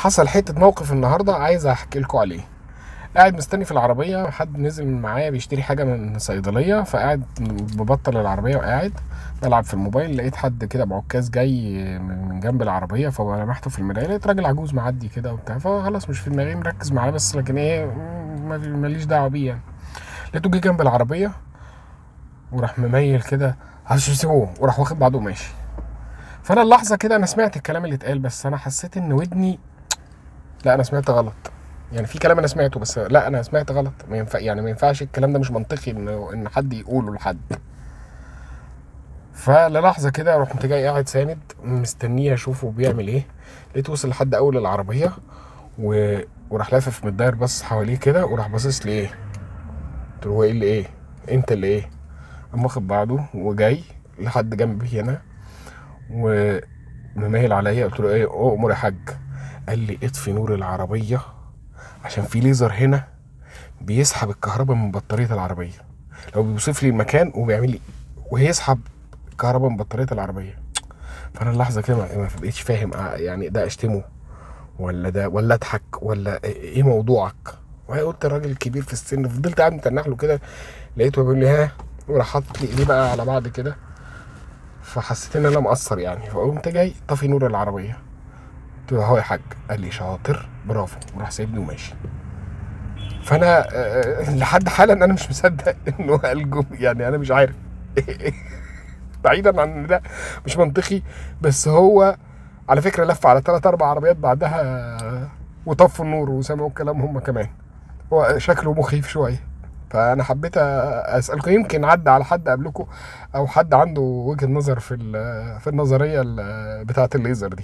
حصل حته موقف النهارده عايز احكي لكم عليه. قاعد مستني في العربيه، حد نزل معايا بيشتري حاجه من صيدليه، فقاعد ببطل العربيه وقاعد بلعب في الموبايل. لقيت حد كده بعكاز جاي من جنب العربيه، فلمحته في المرايه لقيت راجل عجوز معدي كده وبتاع، فخلاص مش في دماغي مركز معاه، بس لكن ايه ماليش دعوه بيه يعني. لقيته جه جنب العربيه وراح مميل كده، عايز يسيبوه، وراح واخد بعضه وماشي. فانا اللحظه كده انا سمعت الكلام اللي اتقال، بس انا حسيت ان ودني، لا انا سمعت غلط. يعني في كلام انا سمعته، بس لا انا سمعت غلط. ما ينفع يعني، ما ينفعش الكلام ده، مش منطقي ان حد يقوله لحد. فللحظه كده رحت جاي قاعد ساند مستنيه اشوفه بيعمل ايه. لقيته وصل لحد اول العربيه وراح لافف من الداير، بص حواليه كده وراح باصص لي ايه. قلت له هو ايه اللي ايه؟ انت اللي ايه؟ قام واخد بعضه وجاي لحد جنبي هنا ومميل عليا. قلت له ايه؟ اؤمر يا حاج. قال لي اطفي نور العربيه عشان في ليزر هنا بيسحب الكهرباء من بطاريه العربيه. لو بيوصف لي المكان وبيعمل لي وهيسحب الكهرباء من بطاريه العربيه. فانا اللحظه كده ما بقيتش فاهم يعني ده اشتمه ولا ده ولا اضحك ولا ايه موضوعك. وقلت الراجل الكبير في السن، فضلت قاعد متنح له كده. لقيته بيقول لي ها، وراح حاطط لي ايديه بقى على بعض كده. فحسيت ان انا مقصر يعني، فقمت جاي طفي نور العربيه. قلت له اهو يا حاج. قال لي شاطر برافو، وراح سايبني وماشي. فانا لحد حالا انا مش مصدق انه قال يعني انا مش عارف. بعيدا عن ان ده مش منطقي، بس هو على فكره لف على 3 4 عربيات بعدها وطفوا النور وسمعوا الكلام هم كمان. هو شكله مخيف شويه. فانا حبيت اسالكم، يمكن عدى على حد قبلكم او حد عنده وجهه نظر في النظريه بتاعه الليزر دي.